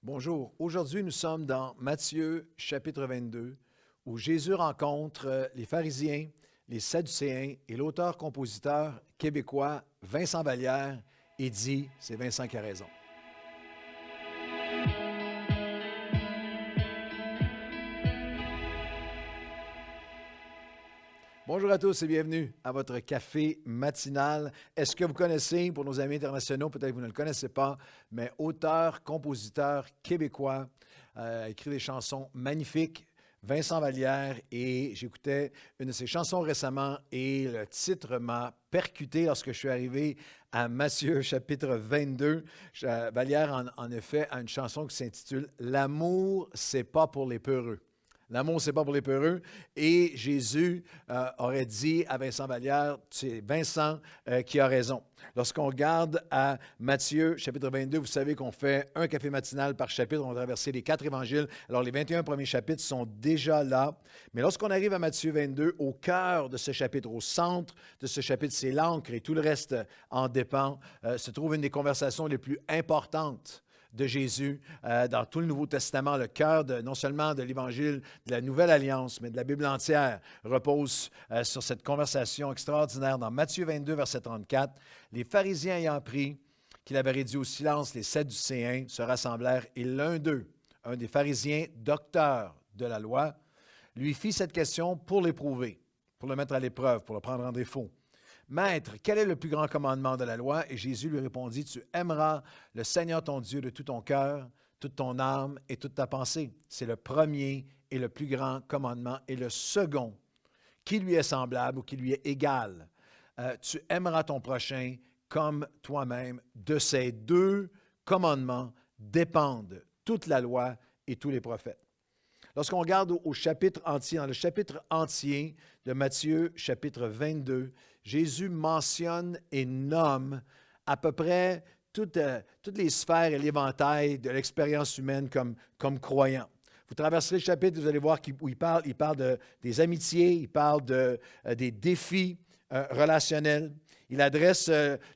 Bonjour. Aujourd'hui, nous sommes dans Matthieu chapitre 22, où Jésus rencontre les pharisiens, les sadducéens et l'auteur-compositeur québécois Vincent Vallière et dit, c'est Vincent qui a raison. Bonjour à tous et bienvenue à votre café matinal. Est-ce que vous connaissez, pour nos amis internationaux, peut-être que vous ne le connaissez pas, mais auteur, compositeur québécois, écrit des chansons magnifiques, Vincent Vallière, et j'écoutais une de ses chansons récemment et le titre m'a percuté lorsque je suis arrivé à Matthieu chapitre 22. Vallière, en effet, a une chanson qui s'intitule « L'amour, c'est pas pour les peureux ». L'amour, c'est pas pour les peureux. Et Jésus aurait dit à Vincent Vallière, c'est Vincent qui a raison. Lorsqu'on regarde à Matthieu, chapitre 22, vous savez qu'on fait un café matinal par chapitre. On va traverser les 4 évangiles. Alors, les 21 premiers chapitres sont déjà là. Mais lorsqu'on arrive à Matthieu 22, au cœur de ce chapitre, au centre de ce chapitre, c'est l'encre et tout le reste en dépend, se trouve une des conversations les plus importantes de Jésus dans tout le Nouveau Testament. Le cœur non seulement de l'Évangile de la Nouvelle Alliance, mais de la Bible entière repose sur cette conversation extraordinaire dans Matthieu 22, verset 34. Les pharisiens ayant appris qu'il avait réduit au silence les Sadducéens se rassemblèrent et l'un d'eux, un des pharisiens docteurs de la loi, lui fit cette question pour l'éprouver, pour le mettre à l'épreuve, pour le prendre en défaut. Maître, quel est le plus grand commandement de la loi? Et Jésus lui répondit, tu aimeras le Seigneur ton Dieu de tout ton cœur, toute ton âme et toute ta pensée. C'est le premier et le plus grand commandement et le second qui lui est semblable ou qui lui est égal. Tu aimeras ton prochain comme toi-même. De ces deux commandements dépendent toute la loi et tous les prophètes. Lorsqu'on regarde au chapitre entier, dans le chapitre entier de Matthieu, chapitre 22, Jésus mentionne et nomme à peu près toutes les sphères et l'éventail de l'expérience humaine comme croyant. Vous traverserez le chapitre, vous allez voir où il parle des amitiés, il parle des défis relationnels. Il adresse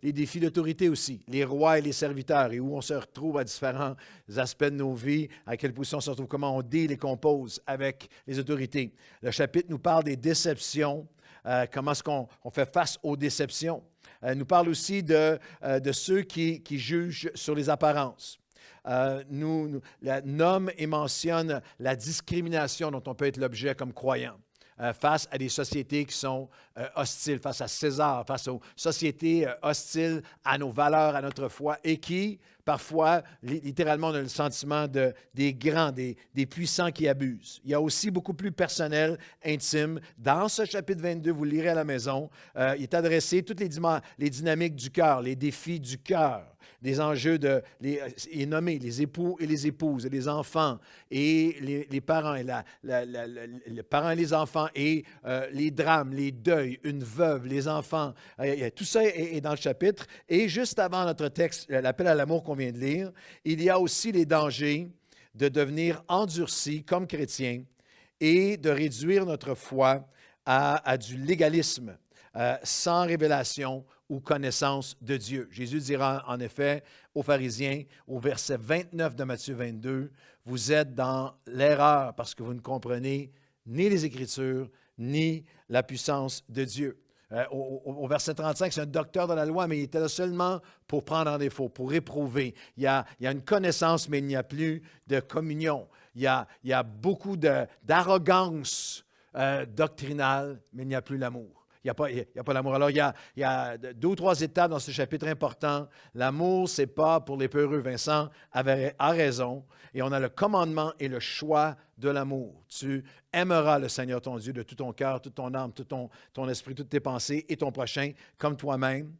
les défis d'autorité aussi, les rois et les serviteurs, et où on se retrouve à différents aspects de nos vies, à quelle position on se retrouve, comment on deal et compose avec les autorités. Le chapitre nous parle des déceptions, comment est-ce qu'on fait face aux déceptions. Il nous parle aussi de ceux qui jugent sur les apparences. Nomme et mentionne la discrimination dont on peut être l'objet comme croyant. Face à des sociétés qui sont hostiles, face à César, face aux sociétés hostiles à nos valeurs, à notre foi, et qui, parfois, littéralement, ont le sentiment des grands, des puissants qui abusent. Il y a aussi beaucoup plus personnel, intime. Dans ce chapitre 22, vous le lirez à la maison, il est adressé toutes les dynamiques du cœur, les défis du cœur, des enjeux il est nommé les époux et les épouses, et les enfants, et les parents, et les parents et les enfants, et les drames, les deuils, une veuve, les enfants. Tout ça est dans le chapitre. Et juste avant notre texte, l'appel à l'amour qu'on vient de lire, il y a aussi les dangers de devenir endurcis comme chrétiens et de réduire notre foi à du légalisme, sans révélation ou connaissance de Dieu. Jésus dira en effet aux pharisiens, au verset 29 de Matthieu 22, « Vous êtes dans l'erreur parce que vous ne comprenez ni les Écritures, ni la puissance de Dieu. » Au verset 35, c'est un docteur de la loi, mais il était là seulement pour prendre en défaut, pour éprouver. Il y a une connaissance, mais il n'y a plus de communion. Il y a beaucoup d'arrogance doctrinale, mais il n'y a plus l'amour. Il n'y a pas l'amour. Alors, il y a 2 ou 3 étapes dans ce chapitre important. L'amour, ce n'est pas pour les peureux. Vincent a raison. Et on a le commandement et le choix de l'amour. Tu aimeras le Seigneur ton Dieu de tout ton cœur, toute ton âme, tout ton esprit, toutes tes pensées et ton prochain comme toi-même.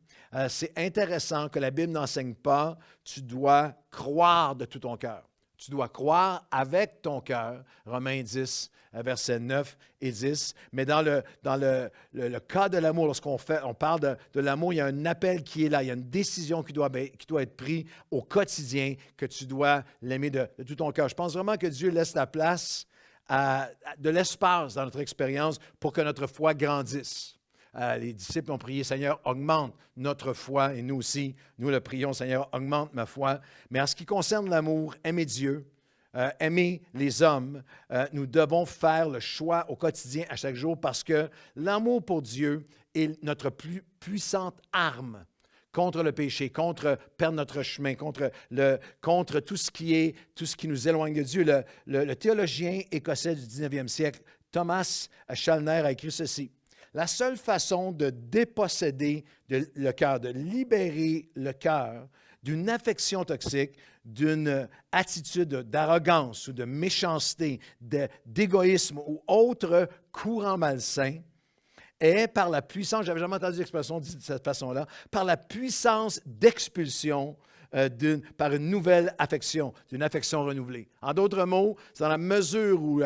C'est intéressant que la Bible n'enseigne pas, tu dois croire de tout ton cœur. Tu dois croire avec ton cœur, Romains 10, versets 9 et 10. Mais dans le cas de l'amour, lorsqu'on parle de l'amour, il y a un appel qui est là. Il y a une décision qui doit être prise au quotidien, que tu dois l'aimer de tout ton cœur. Je pense vraiment que Dieu laisse la place de l'espace dans notre expérience pour que notre foi grandisse. les disciples ont prié, Seigneur, augmente notre foi. Et nous aussi, nous le prions, Seigneur, augmente ma foi. Mais en ce qui concerne l'amour, aimer Dieu, aimer les hommes, nous devons faire le choix au quotidien, à chaque jour, parce que l'amour pour Dieu est notre plus puissante arme contre le péché, contre perdre notre chemin, contre tout ce qui nous éloigne de Dieu. Le théologien écossais du 19e siècle, Thomas Chalner, a écrit ceci. La seule façon de déposséder le cœur, de libérer le cœur d'une affection toxique, d'une attitude d'arrogance ou de méchanceté, d'égoïsme ou autre courant malsain, est par la puissance, je n'avais jamais entendu l'expression dite de cette façon-là, par la puissance d'expulsion par une nouvelle affection, d'une affection renouvelée. En d'autres mots, c'est dans la mesure où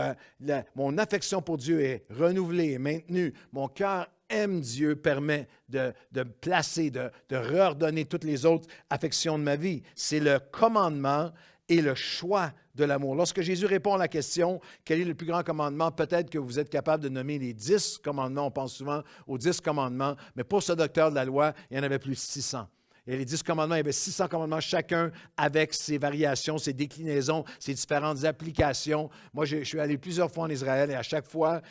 mon affection pour Dieu est renouvelée et maintenue, mon cœur aime Dieu, permet de me placer, de reordonner toutes les autres affections de ma vie. C'est le commandement et le choix de l'amour. Lorsque Jésus répond à la question « Quel est le plus grand commandement? » Peut-être que vous êtes capable de nommer les 10 commandements. On pense souvent aux 10 commandements, mais pour ce docteur de la loi, il y en avait plus de 600. Et les 10 commandements, il y avait 600 commandements, chacun avec ses variations, ses déclinaisons, ses différentes applications. Moi, je suis allé plusieurs fois en Israël et à chaque fois,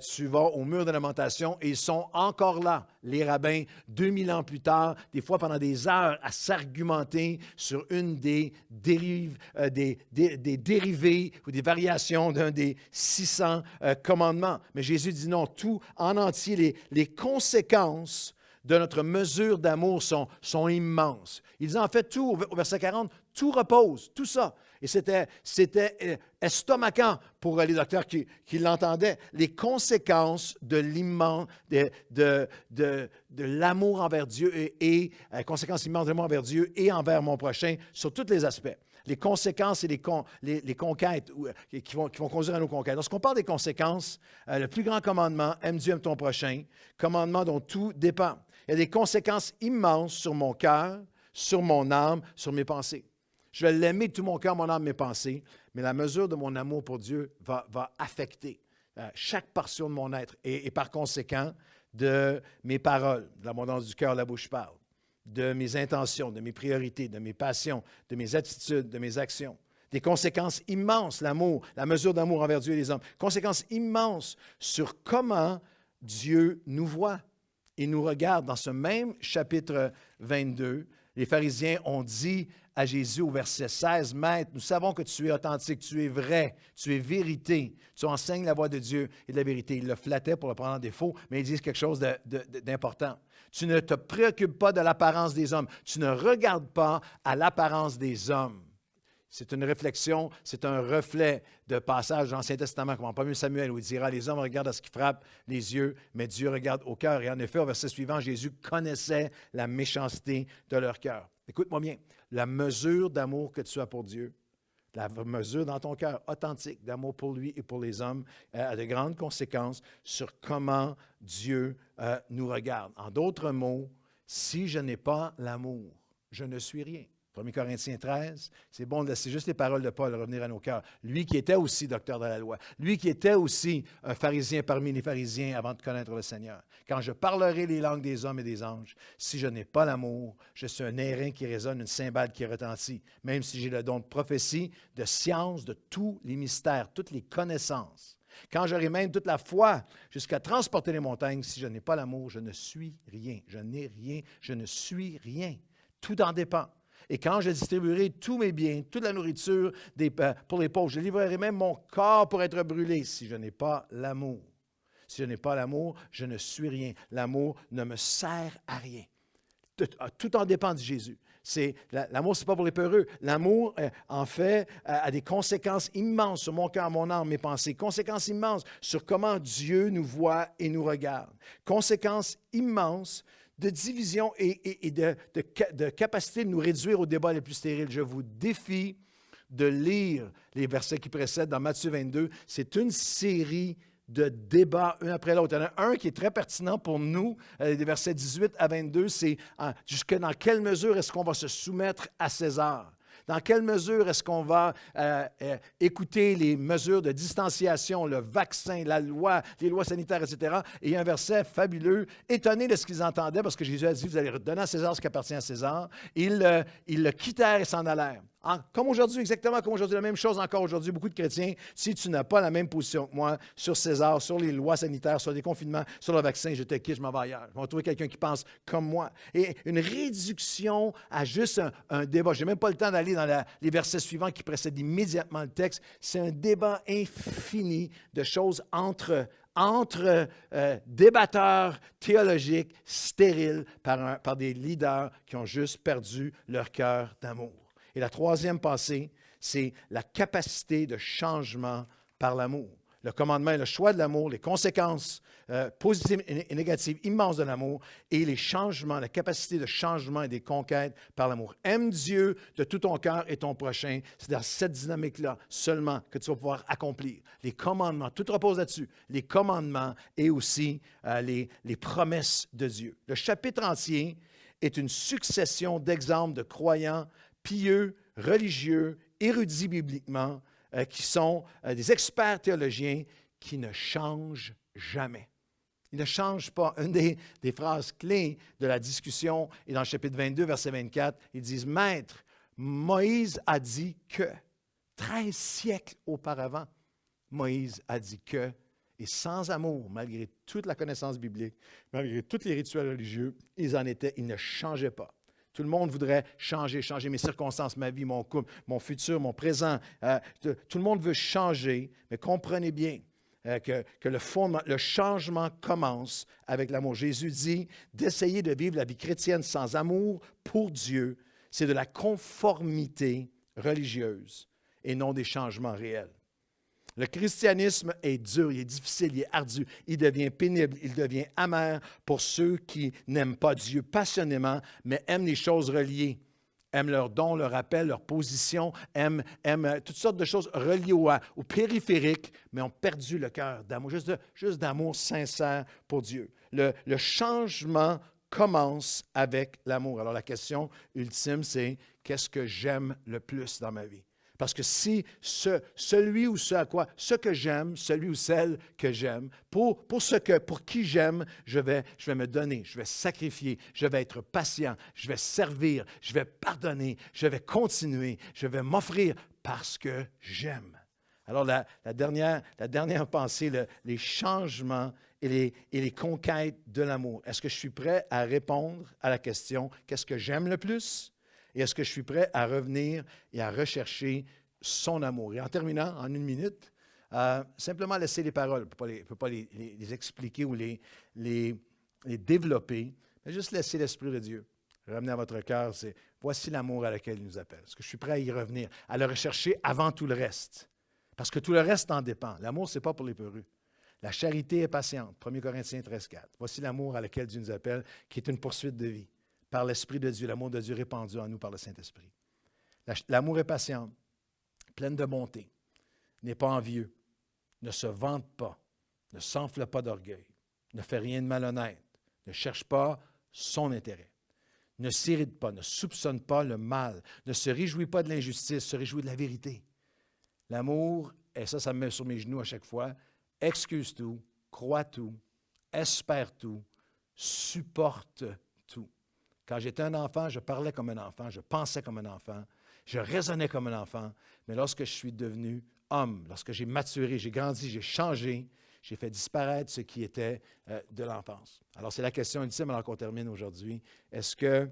tu vas au mur de lamentation et ils sont encore là, les rabbins, 2000 ans plus tard, des fois pendant des heures, à s'argumenter sur une des dérives, des dérivés ou des variations d'un des 600 commandements. Mais Jésus dit non, tout en entier, les conséquences de notre mesure d'amour sont immenses. Il dit en fait tout, au verset 40, tout repose, tout ça. Et c'était estomacant pour les docteurs qui l'entendaient. Les conséquences de l'immense, de l'amour envers Dieu et conséquences immenses de l'amour envers Dieu et envers mon prochain sur tous les aspects. Les conséquences et les conquêtes qui vont conduire à nos conquêtes. Lorsqu'on parle des conséquences, le plus grand commandement, aime Dieu, aime ton prochain, commandement dont tout dépend. Il y a des conséquences immenses sur mon cœur, sur mon âme, sur mes pensées. Je vais l'aimer de tout mon cœur, mon âme, mes pensées, mais la mesure de mon amour pour Dieu va affecter chaque portion de mon être et par conséquent de mes paroles, de l'abondance du cœur, la bouche parle, de mes intentions, de mes priorités, de mes passions, de mes attitudes, de mes actions. Des conséquences immenses, l'amour, la mesure d'amour envers Dieu et les hommes. Conséquences immenses sur comment Dieu nous voit et nous regarde. Dans ce même chapitre 22, les pharisiens ont dit à Jésus au verset 16, « Maître, nous savons que tu es authentique, tu es vrai, tu es vérité, tu enseignes la voie de Dieu et de la vérité. » Il le flattait pour le prendre en défaut, mais ils disent quelque chose d'important. Tu ne te préoccupes pas de l'apparence des hommes. Tu ne regardes pas à l'apparence des hommes. C'est une réflexion, c'est un reflet de passage dans l'Ancien Testament, comme en 1 Samuel, où il dira « Les hommes regardent à ce qui frappe les yeux, mais Dieu regarde au cœur. » Et en effet, au verset suivant, Jésus connaissait la méchanceté de leur cœur. Écoute-moi bien, la mesure d'amour que tu as pour Dieu, la mesure dans ton cœur authentique d'amour pour lui et pour les hommes a de grandes conséquences sur comment Dieu nous regarde. En d'autres mots, si je n'ai pas l'amour, je ne suis rien. 1 Corinthiens 13, c'est bon de laisser juste les paroles de Paul revenir à nos cœurs. Lui qui était aussi docteur de la loi, lui qui était aussi un pharisien parmi les pharisiens avant de connaître le Seigneur. Quand je parlerai les langues des hommes et des anges, si je n'ai pas l'amour, je suis un airain qui résonne, une cymbale qui retentit. Même si j'ai le don de prophétie, de science, de tous les mystères, toutes les connaissances. Quand j'aurai même toute la foi jusqu'à transporter les montagnes, si je n'ai pas l'amour, je ne suis rien. Je n'ai rien, je ne suis rien. Tout en dépend. Et quand je distribuerai tous mes biens, toute la nourriture pour les pauvres, je livrerai même mon corps pour être brûlé si je n'ai pas l'amour. Si je n'ai pas l'amour, je ne suis rien. L'amour ne me sert à rien. Tout en dépend de Jésus. L'amour, ce n'est pas pour les peureux. L'amour, en fait, a des conséquences immenses sur mon cœur, mon âme, mes pensées. Conséquences immenses sur comment Dieu nous voit et nous regarde. Conséquences immenses de division et de capacité de nous réduire au débat les plus stériles. Je vous défie de lire les versets qui précèdent dans Matthieu 22. C'est une série de débats un après l'autre. Il y en a un qui est très pertinent pour nous, des versets 18 à 22, c'est jusque dans quelle mesure est-ce qu'on va se soumettre à César. Dans quelle mesure est-ce qu'on va écouter les mesures de distanciation, le vaccin, la loi, les lois sanitaires, etc. Et il y a un verset fabuleux, étonné de ce qu'ils entendaient, parce que Jésus a dit, vous allez redonner à César ce qui appartient à César. Ils le quittèrent et s'en allèrent. Comme aujourd'hui, exactement comme aujourd'hui, la même chose encore aujourd'hui, beaucoup de chrétiens, si tu n'as pas la même position que moi sur César, sur les lois sanitaires, sur les confinements, sur le vaccin, je te quitte, je m'en vais ailleurs. On va trouver quelqu'un qui pense comme moi. Et une réduction à juste un débat. Je n'ai même pas le temps d'aller dans les versets suivants qui précèdent immédiatement le texte. C'est un débat infini de choses entre débatteurs théologiques stériles par des leaders qui ont juste perdu leur cœur d'amour. Et la troisième pensée, c'est la capacité de changement par l'amour. Le commandement est le choix de l'amour, les conséquences positives et négatives immenses de l'amour et les changements, la capacité de changement et des conquêtes par l'amour. Aime Dieu de tout ton cœur et ton prochain. C'est dans cette dynamique-là seulement que tu vas pouvoir accomplir. Les commandements, tout repose là-dessus. Les commandements et aussi les promesses de Dieu. Le chapitre entier est une succession d'exemples de croyants pieux, religieux, érudits bibliquement, qui sont des experts théologiens qui ne changent jamais. Ils ne changent pas. Une des phrases clés de la discussion est dans le chapitre 22, verset 24. Ils disent, « Maître, Moïse a dit que, 13 siècles auparavant, Moïse a dit que, et sans amour, malgré toute la connaissance biblique, malgré tous les rituels religieux, ils ne changeaient pas. » Tout le monde voudrait changer mes circonstances, ma vie, mon couple, mon futur, mon présent. Tout le monde veut changer, mais comprenez bien que le changement commence avec l'amour. Jésus dit d'essayer de vivre la vie chrétienne sans amour pour Dieu, c'est de la conformité religieuse et non des changements réels. Le christianisme est dur, il est difficile, il est ardu, il devient pénible, il devient amer pour ceux qui n'aiment pas Dieu passionnément, mais aiment les choses reliées, aiment leurs dons, leur appel, leur position, aiment toutes sortes de choses reliées au périphérique, mais ont perdu le cœur d'amour, juste d'amour sincère pour Dieu. Le changement commence avec l'amour. Alors la question ultime, c'est qu'est-ce que j'aime le plus dans ma vie? Parce que si celui ou ce que j'aime, celui ou celle que j'aime, pour qui j'aime, je vais me donner, je vais sacrifier, je vais être patient, je vais servir, je vais pardonner, je vais continuer, je vais m'offrir parce que j'aime. Alors la dernière pensée, les changements et les conquêtes de l'amour. Est-ce que je suis prêt à répondre à la question, qu'est-ce que j'aime le plus? Et est-ce que je suis prêt à revenir et à rechercher son amour? Et en terminant, en une minute, simplement laisser les paroles. Je ne peux pas les expliquer ou les développer, mais juste laisser l'Esprit de Dieu ramener à votre cœur. C'est voici l'amour à laquelle il nous appelle. Est-ce que je suis prêt à y revenir, à le rechercher avant tout le reste? Parce que tout le reste en dépend. L'amour, ce n'est pas pour les peureux. La charité est patiente. 1 Corinthiens 13,4. Voici l'amour à laquelle Dieu nous appelle, qui est une poursuite de vie. Par l'Esprit de Dieu, l'amour de Dieu répandu en nous par le Saint-Esprit. L'amour est patient, plein de bonté, n'est pas envieux, ne se vante pas, ne s'enfle pas d'orgueil, ne fait rien de malhonnête, ne cherche pas son intérêt, ne s'irrite pas, ne soupçonne pas le mal, ne se réjouit pas de l'injustice, se réjouit de la vérité. L'amour, et ça me met sur mes genoux à chaque fois, excuse tout, croit tout, espère tout, supporte tout. Quand j'étais un enfant, je parlais comme un enfant, je pensais comme un enfant, je raisonnais comme un enfant, mais lorsque je suis devenu homme, lorsque j'ai maturé, j'ai grandi, j'ai changé, j'ai fait disparaître ce qui était de l'enfance. Alors, c'est la question ultime alors qu'on termine aujourd'hui. Est-ce que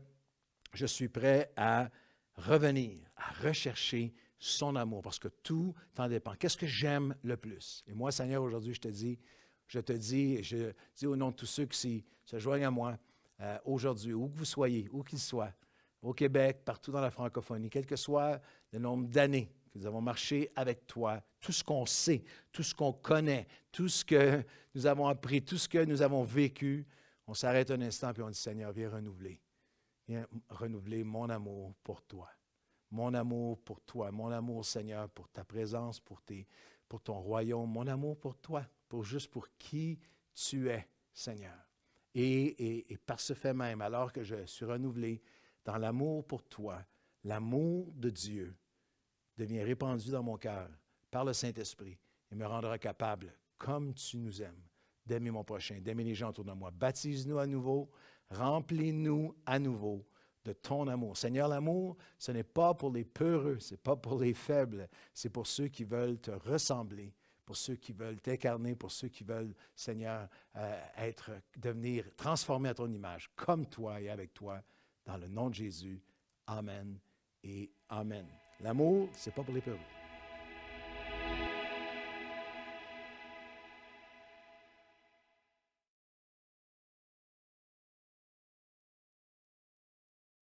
je suis prêt à revenir, à rechercher son amour? Parce que tout en dépend. Qu'est-ce que j'aime le plus? Et moi, Seigneur, aujourd'hui, je te dis, je dis au nom de tous ceux qui se joignent à moi, aujourd'hui, où que vous soyez, où qu'ils soient, au Québec, partout dans la francophonie, quel que soit le nombre d'années que nous avons marché avec toi, tout ce qu'on sait, tout ce qu'on connaît, tout ce que nous avons appris, tout ce que nous avons vécu, on s'arrête un instant et on dit, Seigneur, viens renouveler mon amour pour toi. Mon amour pour toi, mon amour, Seigneur, pour ta présence, pour ton royaume, mon amour pour toi, juste pour qui tu es, Seigneur. Et par ce fait même, alors que je suis renouvelé dans l'amour pour toi, l'amour de Dieu devient répandu dans mon cœur par le Saint-Esprit et me rendra capable, comme tu nous aimes, d'aimer mon prochain, d'aimer les gens autour de moi. Baptise-nous à nouveau, remplis-nous à nouveau de ton amour. Seigneur, l'amour, ce n'est pas pour les peureux, ce n'est pas pour les faibles, c'est pour ceux qui veulent te ressembler, pour ceux qui veulent t'incarner, pour ceux qui veulent, Seigneur, devenir transformés à ton image, comme toi et avec toi, dans le nom de Jésus. Amen et Amen. L'amour, ce n'est pas pour les peureux.